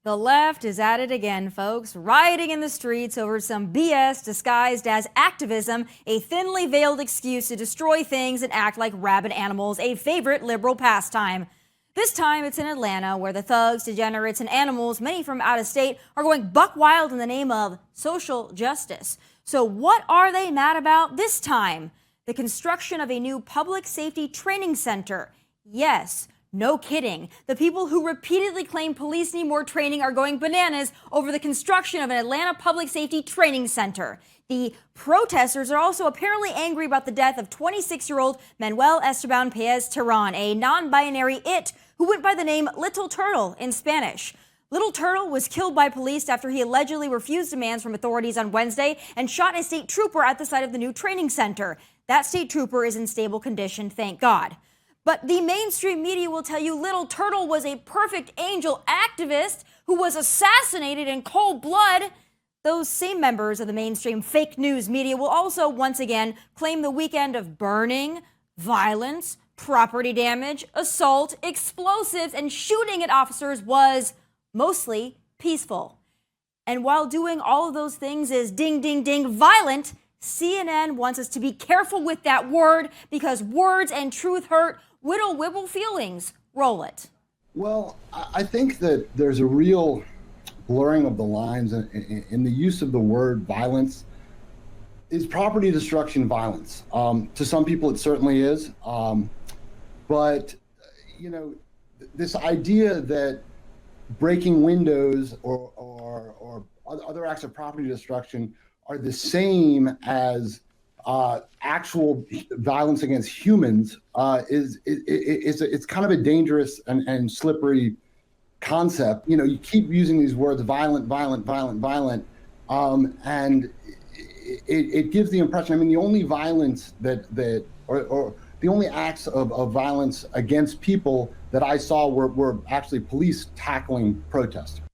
The left is at it again, folks, rioting in the streets over some BS disguised as activism, a thinly veiled excuse to destroy things and act like rabid animals, a favorite liberal pastime. This time it's in Atlanta, where the thugs, degenerates, and animals, many from out of state, are going buck wild in the name of social justice. So what are they mad about this time? The construction of a new public safety training center. Yes. No kidding. The people who repeatedly claim police need more training are going bananas over the construction of an Atlanta public safety training center. The protesters are also apparently angry about the death of 26-year-old Manuel Esteban Paez-Terán, a non-binary it who went by the name Little Turtle in Spanish. Little Turtle was killed by police after he allegedly refused demands from authorities on Wednesday and shot a state trooper at the site of the new training center. That state trooper is in stable condition, thank God. But the mainstream media will tell you Little Turtle was a perfect angel activist who was assassinated in cold blood. Those same members of the mainstream fake news media will also once again claim the weekend of burning, violence, property damage, assault, explosives, and shooting at officers was mostly peaceful. And while doing all of those things is ding, ding, ding violent, CNN wants us to be careful with that word because words and truth hurt. Whittle wibble feelings. Roll it. Well, I think that there's a real blurring of the lines in the use of the word violence. Is property destruction violence? To some people, it certainly is. But, you know, this idea that breaking windows or other acts of property destruction are the same as actual violence against humans it's kind of a dangerous and slippery concept. You know, you keep using these words violent, and it gives the impression. I mean, the only violence or the only acts of violence against people that I saw were actually police tackling protesters.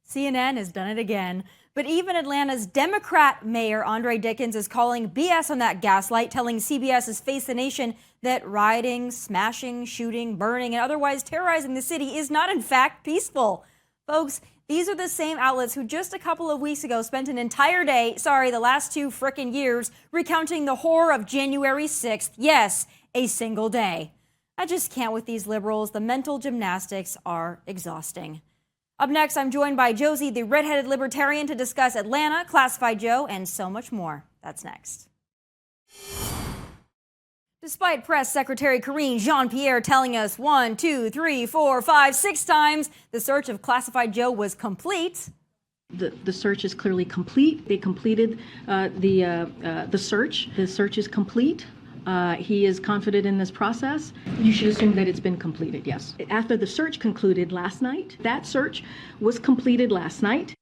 CNN has done it again. But even Atlanta's Democrat Mayor Andre Dickens is calling BS on that gaslight, telling CBS's Face the Nation that rioting, smashing, shooting, burning, and otherwise terrorizing the city is not in fact peaceful. Folks, these are the same outlets who just a couple of weeks ago spent an entire day, the last 2 frickin' years, recounting the horror of January 6th. Yes, a single day. I just can't with these liberals. The mental gymnastics are exhausting. Up next, I'm joined by Josie, the Red Headed Libertarian, to discuss Atlanta, Classified Joe, and so much more. That's next. Despite Press Secretary Karine Jean-Pierre telling us 1, 2, 3, 4, 5, 6 times the search of Classified Joe was complete. The search is clearly complete. They completed the search. The search is complete. He is confident in this process. You should assume that it's been completed, yes. After the search concluded last night, that search was completed last night.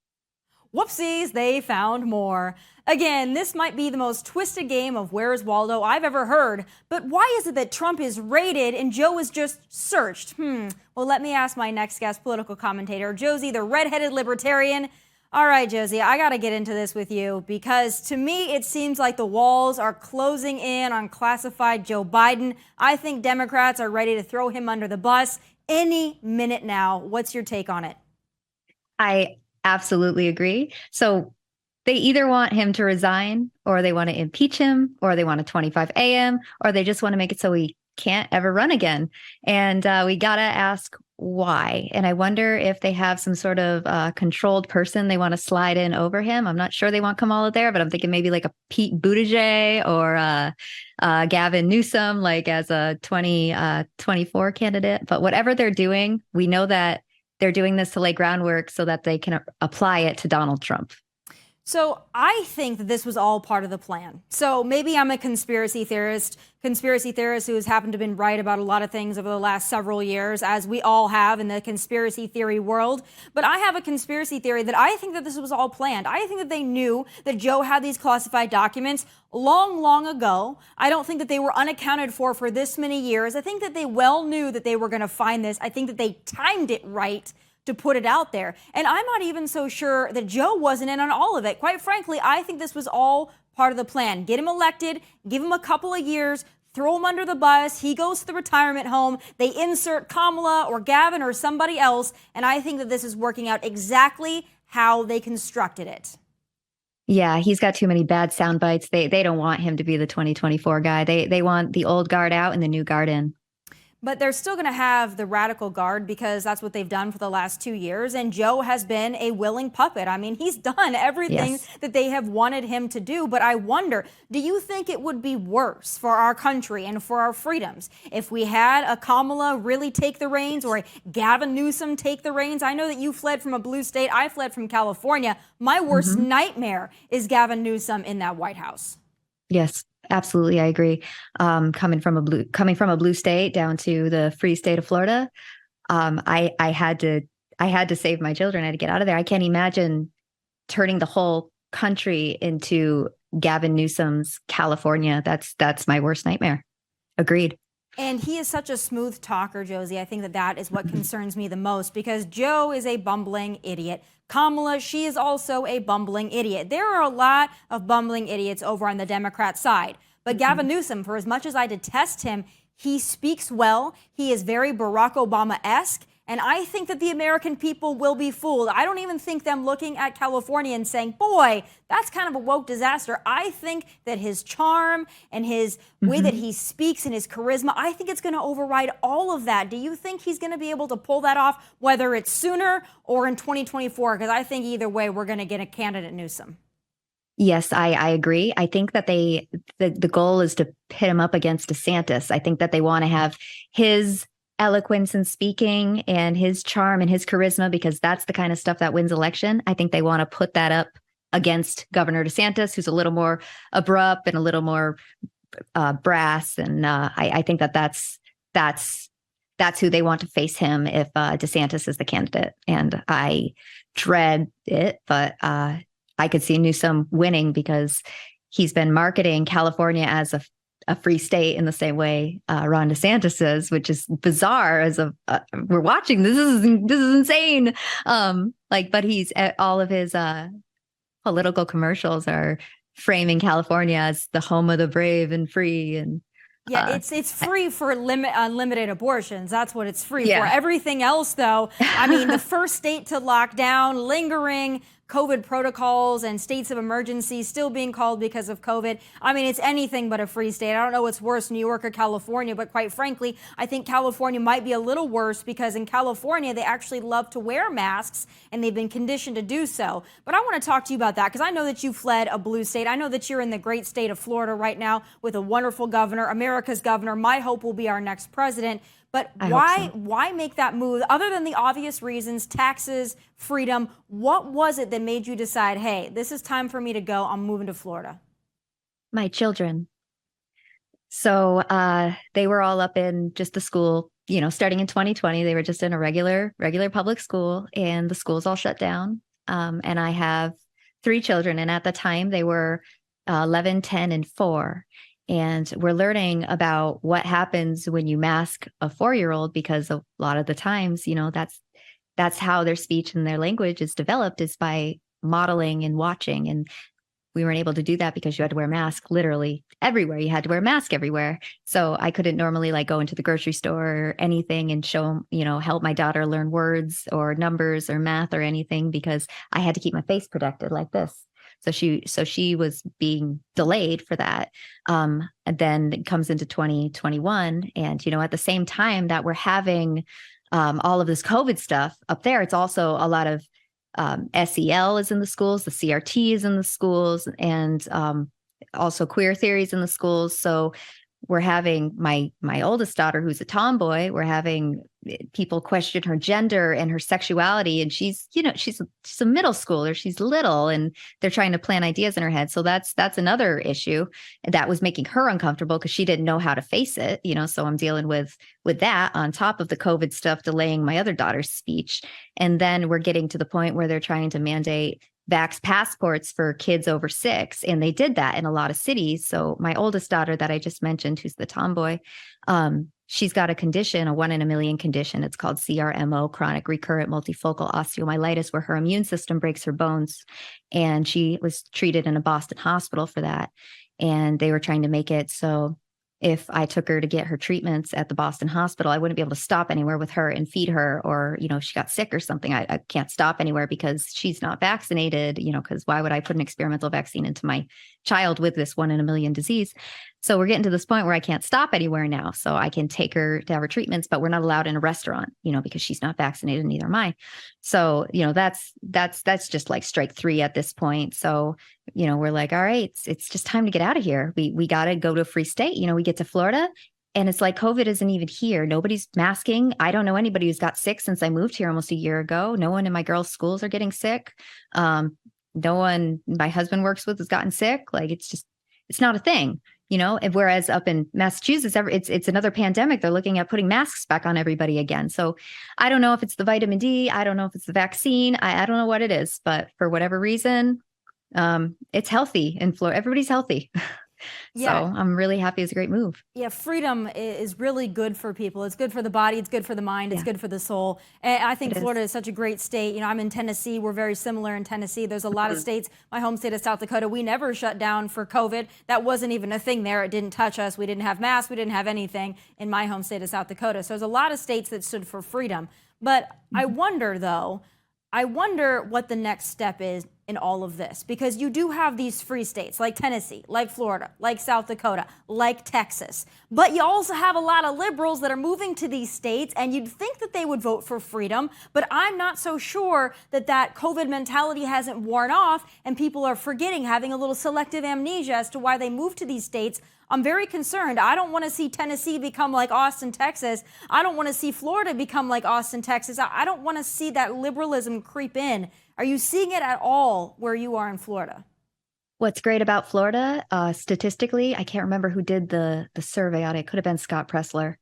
Whoopsies, they found more. Again, this might be the most twisted game of Where's Waldo I've ever heard. But why is it that Trump is raided and Joe is just searched? Well, let me ask my next guest, political commentator, Josie, the Red Headed Libertarian. All right, Josie, I got to get into this with you because to me, it seems like the walls are closing in on classified Joe Biden. I think Democrats are ready to throw him under the bus any minute now. What's your take on it? I absolutely agree. So they either want him to resign or they want to impeach him or they want a 25 AM or they just want to make it so he can't ever run again. And we got to ask why. And I wonder if they have some sort of controlled person they want to slide in over him. I'm not sure they want Kamala there, but I'm thinking maybe like a Pete Buttigieg or Gavin Newsom, like as a 2024 candidate. But whatever they're doing, we know that they're doing this to lay groundwork so that they can apply it to Donald Trump. So I think that this was all part of the plan. So maybe I'm a conspiracy theorist who has happened to have been right about a lot of things over the last several years, as we all have in the conspiracy theory world. But I have a conspiracy theory that I think that this was all planned. I think that they knew that Joe had these classified documents long, long ago. I don't think that they were unaccounted for this many years. I think that they well knew that they were going to find this. I think that they timed it right to put it out there. And I'm not even so sure that Joe wasn't in on all of it. Quite frankly, I think this was all part of the plan. Get him elected, give him a couple of years, throw him under the bus. He goes to the retirement home. They insert Kamala or Gavin or somebody else. And I think that this is working out exactly how they constructed it. Yeah, he's got too many bad sound bites. They don't want him to be the 2024 guy. They want the old guard out and the new guard in. But they're still going to have the radical guard because that's what they've done for the last 2 years. And Joe has been a willing puppet. I mean, he's done everything that they have wanted him to do. But I wonder, do you think it would be worse for our country and for our freedoms if we had a Kamala really take the reins or a Gavin Newsom take the reins? I know that you fled from a blue state. I fled from California. My worst nightmare is Gavin Newsom in that White House. Yes. Absolutely, I agree. Coming from a blue state down to the free state of Florida, I had to save my children. I had to get out of there. I can't imagine turning the whole country into Gavin Newsom's California. That's my worst nightmare. Agreed. And he is such a smooth talker, Josie. I think that that is what concerns me the most because Joe is a bumbling idiot. Kamala, she is also a bumbling idiot. There are a lot of bumbling idiots over on the Democrat side. But Gavin Newsom, for as much as I detest him, he speaks well. He is very Barack Obama-esque. And I think that the American people will be fooled. I don't even think them looking at California and saying, boy, that's kind of a woke disaster. I think that his charm and his way that he speaks and his charisma, I think it's going to override all of that. Do you think he's going to be able to pull that off, whether it's sooner or in 2024? Because I think either way, we're going to get a candidate Newsom. Yes, I agree. I think that the goal is to pit him up against DeSantis. I think that they want to have his eloquence in speaking and his charm and his charisma, because that's the kind of stuff that wins election. I think they want to put that up against Governor DeSantis, who's a little more abrupt and a little more brass. And I think that's who they want to face him if DeSantis is the candidate. And I dread it, but I could see Newsom winning because he's been marketing California as a free state in the same way Ron DeSantis is, which is bizarre. As we're watching, this is insane. But he's all of his political commercials are framing California as the home of the brave and free. And yeah, it's free for unlimited abortions. That's what it's free for. Everything else, though, I mean, the first state to lock down, lingering COVID protocols and states of emergency still being called because of COVID. I mean, it's anything but a free state. I don't know what's worse, New York or California, but quite frankly, I think California might be a little worse because in California, they actually love to wear masks and they've been conditioned to do so. But I want to talk to you about that because I know that you fled a blue state. I know that you're in the great state of Florida right now with a wonderful governor, America's governor. My hope will be our next president. But why make that move? Other than the obvious reasons, taxes, freedom, what was it that made you decide, hey, this is time for me to go, I'm moving to Florida? My children. So they were all up in just the school, starting in 2020, they were just in a regular public school and the schools all shut down. And I have 3 children. And at the time they were 11, 10, and 4. And we're learning about what happens when you mask a 4-year-old, because a lot of the times, that's how their speech and their language is developed, is by modeling and watching. And we weren't able to do that because you had to wear a mask literally everywhere. You had to wear a mask everywhere. So I couldn't normally go into the grocery store or anything and show, help my daughter learn words or numbers or math or anything, because I had to keep my face protected like this. So she was being delayed for that. And then it comes into 2021. And, at the same time that we're having all of this COVID stuff up there, it's also a lot of SEL is in the schools, the CRT is in the schools, and also queer theories in the schools. So we're having my oldest daughter, who's a tomboy, we're having people question her gender and her sexuality. And she's a middle schooler, she's little, and they're trying to plant ideas in her head. So that's another issue that was making her uncomfortable because she didn't know how to face it. So I'm dealing with that on top of the COVID stuff, delaying my other daughter's speech. And then we're getting to the point where they're trying to mandate vax passports for kids over 6. And they did that in a lot of cities. So my oldest daughter that I just mentioned, who's the tomboy, she's got a condition, a 1 in a million condition. It's called CRMO, chronic recurrent multifocal osteomyelitis, where her immune system breaks her bones. And she was treated in a Boston hospital for that. And they were trying to make it so if I took her to get her treatments at the Boston hospital, I wouldn't be able to stop anywhere with her and feed her, or, if she got sick or something, I can't stop anywhere because she's not vaccinated, because why would I put an experimental vaccine into my child with this 1 in a million disease? So we're getting to this point where I can't stop anywhere now. So I can take her to have her treatments, but we're not allowed in a restaurant, because she's not vaccinated, neither am I. So, that's just like strike 3 at this point. So, we're like, all right, it's just time to get out of here. We got to go to a free state. We get to Florida and it's like COVID isn't even here. Nobody's masking. I don't know anybody who's got sick since I moved here almost a year ago. No one in my girls' schools are getting sick. No one my husband works with has gotten sick. Like it's not a thing. And whereas up in Massachusetts, it's another pandemic. They're looking at putting masks back on everybody again. So I don't know if it's the vitamin D. I don't know if it's the vaccine. I don't know what it is, but for whatever reason, it's healthy in Florida. Everybody's healthy. Yeah. So I'm really happy. It's a great move. Yeah, freedom is really good for people. It's good for the body. It's good for the mind. It's good for the soul. And I think Florida is such a great state. I'm in Tennessee. We're very similar in Tennessee. There's a lot of states. My home state of South Dakota, we never shut down for COVID. That wasn't even a thing there. It didn't touch us. We didn't have masks. We didn't have anything in my home state of South Dakota. So there's a lot of states that stood for freedom. But I wonder, though, what the next step is in all of this, because you do have these free states like Tennessee, like Florida, like South Dakota, like Texas, but you also have a lot of liberals that are moving to these states, and you'd think that they would vote for freedom, but I'm not so sure that COVID mentality hasn't worn off and people are forgetting, having a little selective amnesia as to why they moved to these states. I'm very concerned. I don't want to see Tennessee become like Austin, Texas. I don't want to see Florida become like Austin, Texas. I don't want to see that liberalism creep in. Are you seeing it at all where you are in Florida? What's great about Florida, statistically, I can't remember who did the survey on it. It could have been Scott Pressler,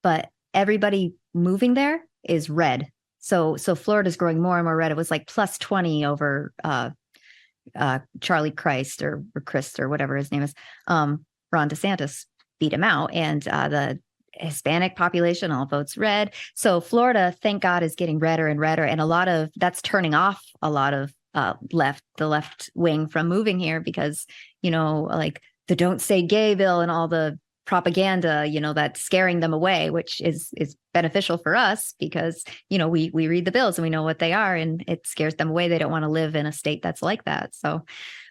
but everybody moving there is red. So Florida's growing more and more red. It was like plus 20 over Charlie Christ or Christ or whatever his name is. Ron DeSantis beat him out, and the Hispanic population all votes red. So Florida, thank God, is getting redder and redder, and a lot of that's turning off a lot of the left wing from moving here because like the "Don't Say Gay" bill and all the propaganda, that's scaring them away, which is beneficial for us because we read the bills and we know what they are, and it scares them away. They don't want to live in a state that's like that. So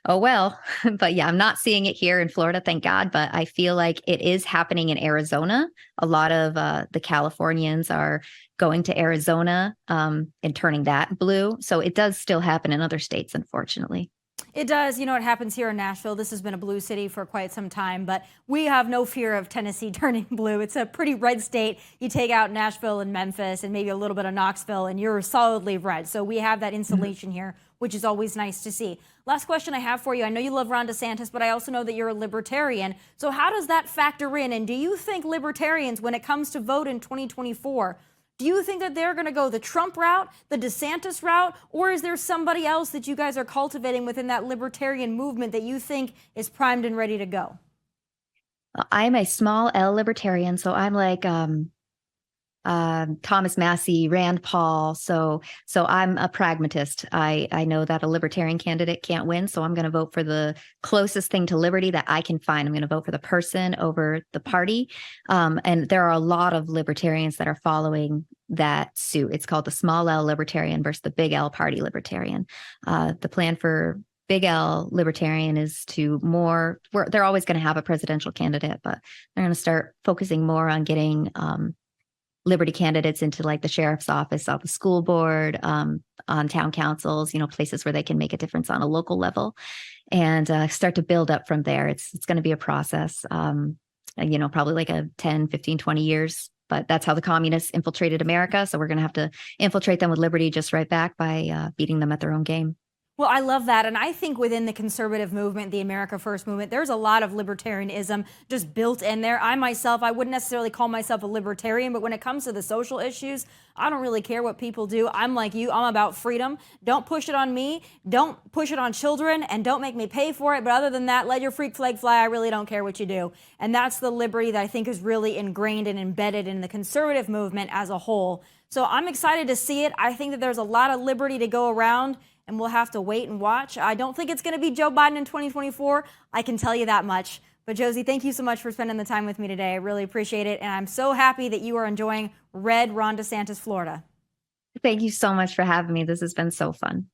oh well. But yeah, I'm not seeing it here in Florida, thank God, but I feel like it is happening in Arizona. A lot of the Californians are going to Arizona and turning that blue. So it does still happen in other states, unfortunately. It does. It happens here in Nashville. This has been a blue city for quite some time, but we have no fear of Tennessee turning blue. It's a pretty red state. You take out Nashville and Memphis and maybe a little bit of Knoxville and you're solidly red. So we have that insulation here, which is always nice to see. Last question I have for you. I know you love Ron DeSantis, but I also know that you're a libertarian. So how does that factor in? And do you think libertarians, when it comes to vote in 2024, do you think that they're going to go the Trump route, the DeSantis route, or is there somebody else that you guys are cultivating within that libertarian movement that you think is primed and ready to go? I'm a small L libertarian, so I'm like Thomas Massey, Rand Paul. So I'm a pragmatist. I know that a libertarian candidate can't win, so I'm going to vote for the closest thing to liberty that I can find. I'm going to vote for the person over the party. And there are a lot of libertarians that are following that suit. It's called the small L libertarian versus the big L party libertarian. The plan for big L libertarian is they're always going to have a presidential candidate, but they're going to start focusing more on getting liberty candidates into like the sheriff's office, off the school board, on town councils, places where they can make a difference on a local level, and start to build up from there. It's going to be a process, probably like a 10, 15, 20 years, but that's how the communists infiltrated America. So we're going to have to infiltrate them with liberty just right back by beating them at their own game. Well, I love that. And I think within the conservative movement, the America First movement, there's a lot of libertarianism just built in there. I wouldn't necessarily call myself a libertarian, but when it comes to the social issues, I don't really care what people do. I'm like you. I'm about freedom. Don't push it on me. Don't push it on children, and don't make me pay for it. But other than that, let your freak flag fly. I really don't care what you do. And that's the liberty that I think is really ingrained and embedded in the conservative movement as a whole. So I'm excited to see it. I think that there's a lot of liberty to go around, and we'll have to wait and watch. I don't think it's going to be Joe Biden in 2024. I can tell you that much. But Josie, thank you so much for spending the time with me today. I really appreciate it. And I'm so happy that you are enjoying red Ron DeSantis, Florida. Thank you so much for having me. This has been so fun.